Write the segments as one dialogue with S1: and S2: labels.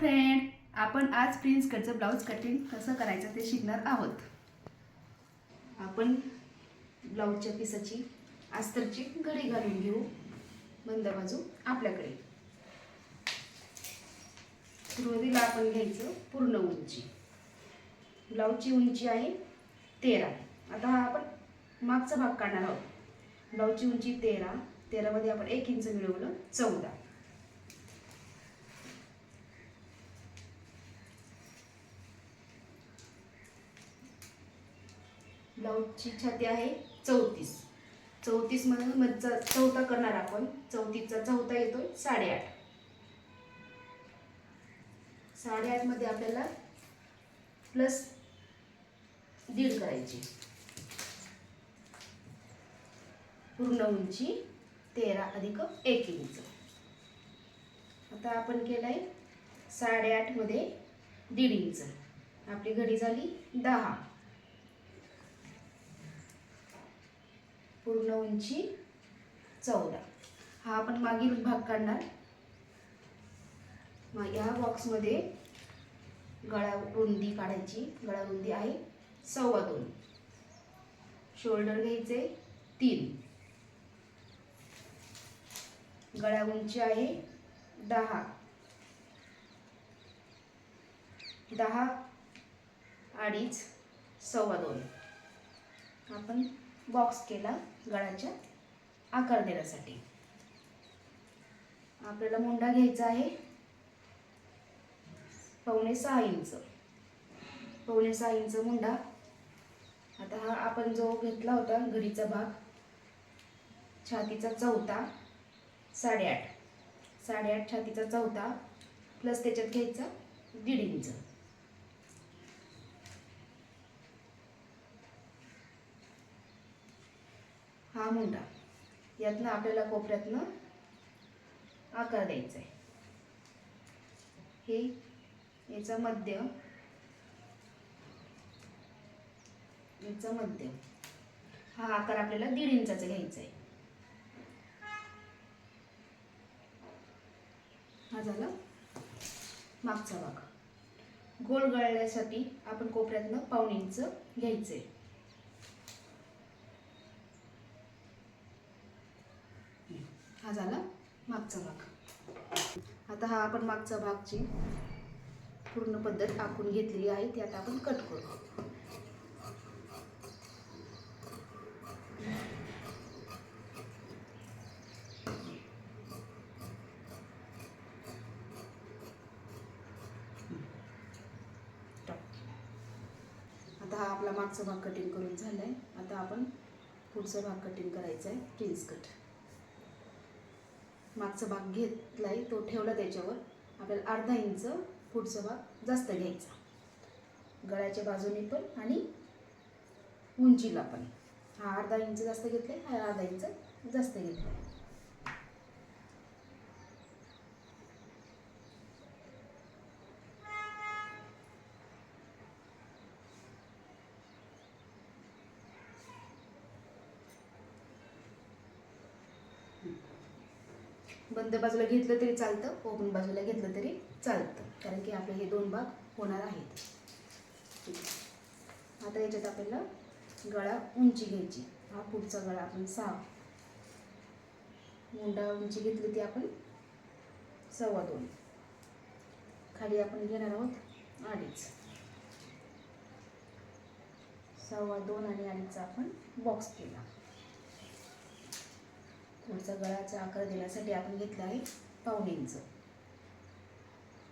S1: Friend, आपण आज prince कटचं blouse cutting कसं करायचं ते शिकणार आहोत. आपण ब्लाऊजच्या पिसाची अस्तरची घडी घालून घेऊ. बंद बाजू आपल्याकडे. सुरुवातीला आपण घ्यायचं पूर्ण उंची. ब्लाऊजची उंची आहे 13. आता हा आपण मागचा भाग काढणार आहोत. ब्लाऊजची उंची 13 मध्ये आपण 1 इंच मिळवलं 14. ब्लाऊजची छाती आहे 34 मधून मधचा चौथा करणार आपण. 34चा चौथा येतोय 8.5. 8.5 मध्ये आपल्याला प्लस 1.5 करायची. पूर्ण उंची 13 अधिक 1 इंच. आता आपण केलंय 8.5 मध्ये 1.5 इंच. आपली घडी झाली 10. पूर्ण उंची 14. हा आपण मागील भाग काढणार. मग या बॉक्स मध्ये गळा रुंदी काढायची. गळा रुंदी आहे 2.25. शोल्डर घ्यायचे 3. गळा उंची आहे 10. 10.5 2.25. आपण बॉक्स केला गळ्याच्या आकार देण्यासाठी. आपल्याला मुंडा घ्यायचा आहे 5.25 इंच. 5.25 इंच मुंडा. आता हा आपण जो घेतला होता घडीचा भाग, छातीचा चौथा 8.5. 8.5 छातीचा चौथा प्लस त्याच्यात घ्यायचा 1.5 इंच. हा मुंडा. यातनं आपल्याला कोपऱ्यातनं आकार द्यायचा आहे. हे याचा मध्य, याचा मध्य. हा आकार आपल्याला 1.5 इंचाचा घ्यायचा आहे. हा झाला मागचा भाग. गोल गळण्यासाठी आपण कोपऱ्यातनं 1.5 इंच घ्यायचंय. हा झाला मागचा भाग. आता हा आपण मागचा भागची पूर्ण पद्धत आखून घेतलेली आहे. ती आता आपण कट करू. आता हा आपला मागचा भाग कटिंग करून झालाय. आता आपण पुढचा भाग कटिंग करायचा आहे. Prince cut. मागचा भाग घेतलाय तो ठेवला. त्याच्यावर आपल्याला 1/2 इंच पुढचा भाग जास्त घ्यायचा. गळ्याच्या बाजूने पण आणि उंचीला पण. हा 1/2 इंच जास्त घेतलाय. हा 1/2 इंच जास्त घेतलाय. बंद बाजूला घेतलं तरी चालतं, ओपन बाजूला घेतलं तरी चालतं, कारण की आपले हे 2 भाग होणार आहेत. आता याच्यात आपल्याला गळा उंची घ्यायची. हा पुढचा गळा आपण 6. मुंडा उंची घेतली ती आपण 2.25. खाली आपण घेणार आहोत 2.5. 2.25 आणि 2.5चा आपण बॉक्स केला. पुढचा गळ्याचा आकार देण्यासाठी आपण घेतला आहे 1.25 इंच.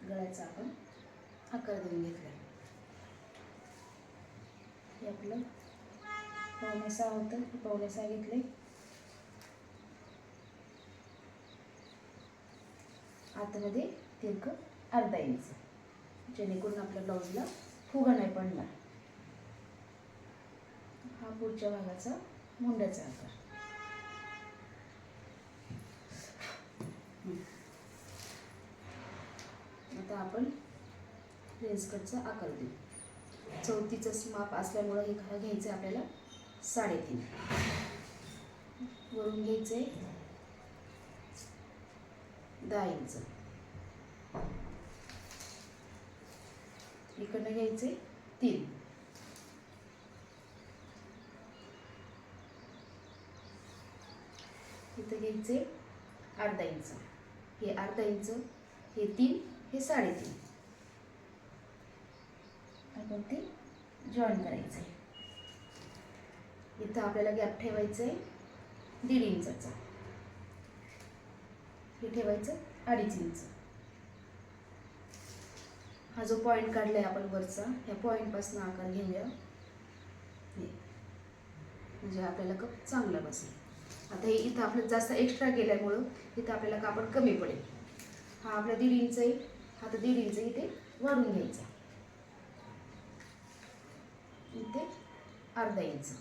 S1: गळ्याचा आपण आकार देऊन घेतला आहे. हे आपलं 1.25 होतं. 1.25 घेतले. आतमध्ये तिरकं 1/2 इंच, जेणेकरून आपल्या ब्लाऊजला फुगा नाही पडणार. हा पुढच्या भागाचा मुंड्याचा आकार. आता आपण प्रिन्स कटचा आकार देऊ. 34चं माप असल्यामुळे हे घ्यायचं आपल्याला 3.5. वरून घ्यायचे 10 इंच. इकडनं घ्यायचे 3, इथं घ्यायचे अर्धा इंच, हे अर्धा इंच, हे 3, हे 3.5, आपण ते जॉईन करायचं आहे. इथं आपल्याला गॅप ठेवायचं आहे 1.5 इंचाचा, हे ठेवायचं 2.5 इंच. हा जो पॉईंट काढलाय आपण वरचा, ह्या पॉईंटपासून आकार घेऊया, म्हणजे आपल्याला कप चांगला बसेल. आता हे इथं आपलं जास्त एक्स्ट्रा केल्यामुळं इथं आपल्याला कापड कमी पडेल. हा आपला 1.5 इंच आहे, हा तर 1.5 इंच इथे वाढून घ्यायचा, इथे अर्धा इंच.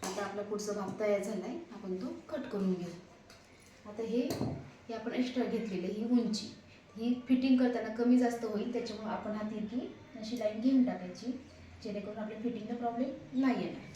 S1: आता आपला पुढचा भाग तयार झालाय, आपण तो कट करून घेऊ. आता हे आपण एक्स्ट्रा घेतलेले ही उंची, ही फिटिंग करताना कमी जास्त होईल, त्याच्यामुळे आपण हा तिरकी अशी लाईन घेऊन टाकायची, जेणेकरून आपल्या फिटिंगला प्रॉब्लेम नाही येणार.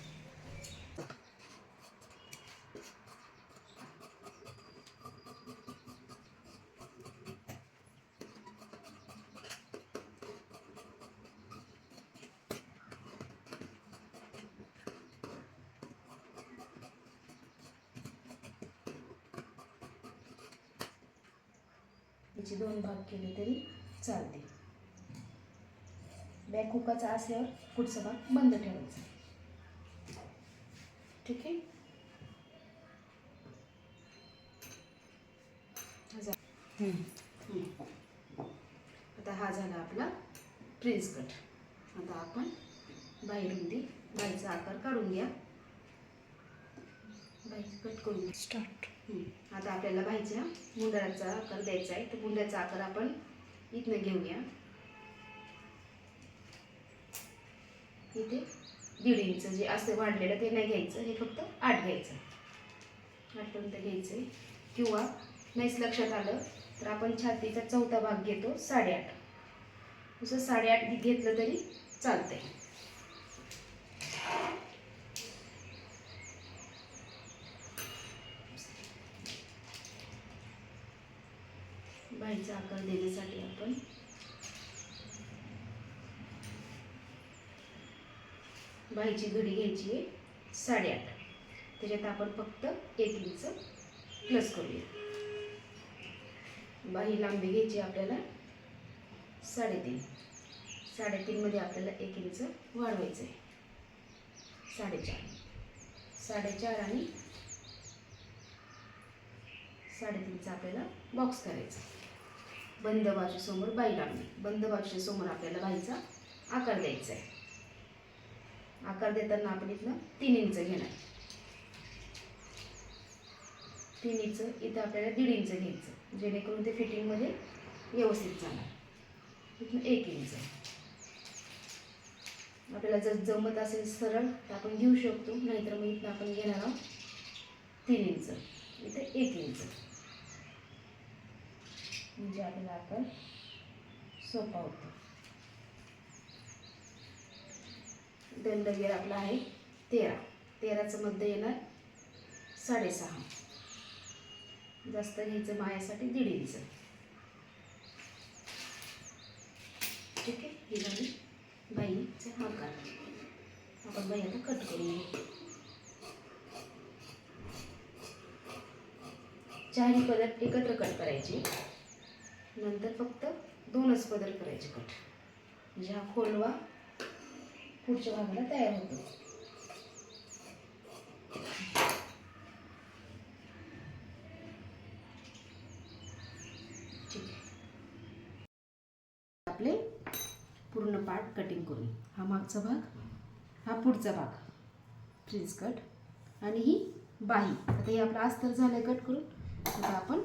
S1: याचे 2 भाग केले तरी चालते. बॅक हुकाचा असल्यावर पुढचा भाग बंद ठेवायचा. ठीक आहे. आता हा झाला आपला प्रिन्स कट. आता आपण बाहीरुंदी, बाहीचा आकार काढून घ्या. बाही कट करून स्टार्ट. आता आपल्याला बाहीच्या मुंडाचा आकार द्यायचा आहे, तर मुंड्याचा आकार आपण इथनं घेऊया. इथे 1.5 इंच जे असं वाढलेलं ते नाही घ्यायचं, हे फक्त 8 घ्यायचं, 8पर्यंत घ्यायचं. किंवा नाहीच लक्षात आलं तर आपण छातीचा चौथा भाग घेतो 8.5, तसं 8.5 घेतलं तरी चालतंय. बाहीचा आकार देण्यासाठी आपण बाहीची घडी घ्यायची आहे 8.5, त्याच्यात आपण फक्त 1 इंच प्लस करूया. बाही लांबी घ्यायची आपल्याला 3.5, 3.5 मध्ये आपल्याला 1 इंच वाढवायचं आहे, 4.5, 4.5 आणि 3.5चा आपल्याला बॉक्स करायचा. बंद बाजूसमोर बाही लांबी, बंद बाजूच्या समोर आपल्याला बाहीचा आकार द्यायचा आहे. आकार देताना आपण इथनं 3 इंच घेणार, 3 इंच इथं आपल्याला 1.5 इंच घ्यायचं, जेणेकरून ते फिटिंगमध्ये व्यवस्थित जाणार. इथनं 1 इंच. आपल्याला जर जमत असेल सरळ तर आपण घेऊ शकतो, नाहीतर मग इथं आपण घेणार आहोत 3 इंच, इथे 1 इंच, म्हणजे आपल्याला आकार सोपा होतो. दंडगेर आपला आहे 13, 13चं मध्य येणार 6.5, जास्त घ्यायचं मायासाठी 1.5 इंच. ठीक आहे. ही झाली बाहीचा आकार. आपण बाही आता कट करून घेऊ. 4 पदर एकत्र कट करायचे, नंतर फक्त 2च पदर करायचे कट, म्हणजे हा खोलवा पुढच्या भागाला तयार होतो. ठीक आहे. आपले पूर्ण पार्ट कटिंग करून, हा मागचा भाग, हा पुढचा भाग प्रिन्स कट आणि ही बाही. आता हे आपलं अस्तर झालंय कट करून. आता आपण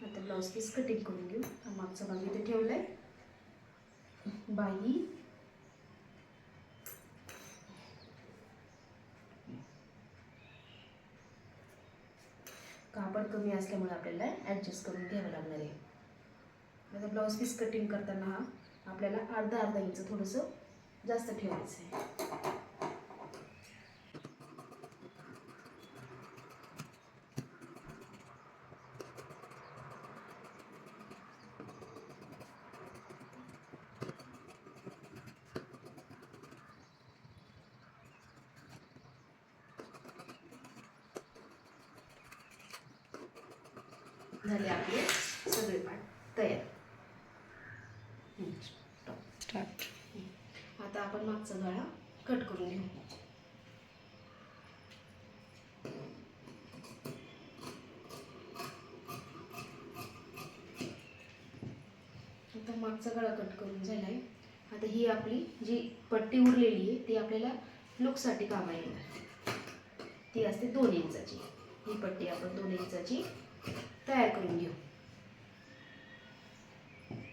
S1: आता ब्लाऊज पीस कटिंग करून घेऊ. हा मागचा भाग इथे ठेवलाय, बाही, कापड कमी असल्यामुळे आपल्याला ॲडजस्ट करून घ्यावं लागणार आहे. आता ब्लाऊज पीस कटिंग करताना हा आपल्याला अर्धा इंच थोडंसं जास्त ठेवायचं आहे. झाले आपले सगळे पार्ट तयार.
S2: स्टार्ट.
S1: आता आपण मागचा गळा कट करून घेऊ. आता मागचा गळा कट करून झालाय. आता ही आपली जी पट्टी उरलेली आहे ती आपल्याला लुकसाठी कामाला येणार. ती असते 2 इंचाची. ही पट्टी आपण 2 इंचाची तयार करून घेऊ.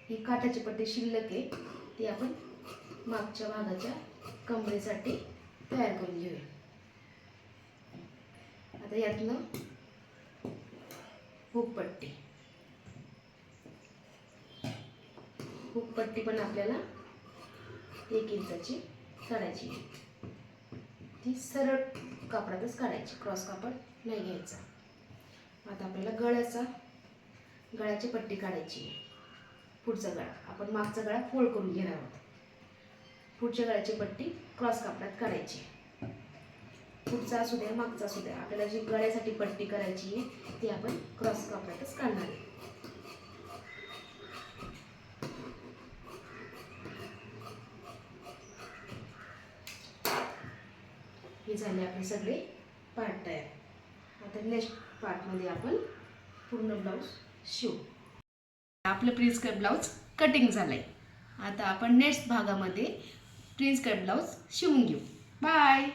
S1: ही काठाची पट्टी शिल्लक आहे ती आपण मागच्या भागाच्या कमरेसाठी तयार करून घेऊया. आता यातनं हुकपट्टी पण आपल्याला 1 इंचाची काढायची. ती सरळ कापडातच काढायची, क्रॉस कापड नाही घ्यायचा. आता आपल्याला गळ्याची पट्टी काढायची. पुढचा गळा आपण मागचा गळा फोल्ड करून घेणार आहोत. पुढच्या गळ्याची पट्टी क्रॉस कापडात काढायची. पुढचा असू द्या मागचा असू द्या, आपल्याला जी गळ्यासाठी पट्टी करायची आहे ती आपण क्रॉस कापडातच काढणार आहे. हे झाले आपले सगळे पार्ट तयार. आता नेक्स्ट पार्टमध्ये आपण पूर्ण ब्लाऊज शिवू. आपलं प्रिन्स कट ब्लाऊज कटिंग झालंय. आता आपण नेक्स्ट भागामध्ये प्रिन्स कट ब्लाऊज शिवून घेऊ. बाय.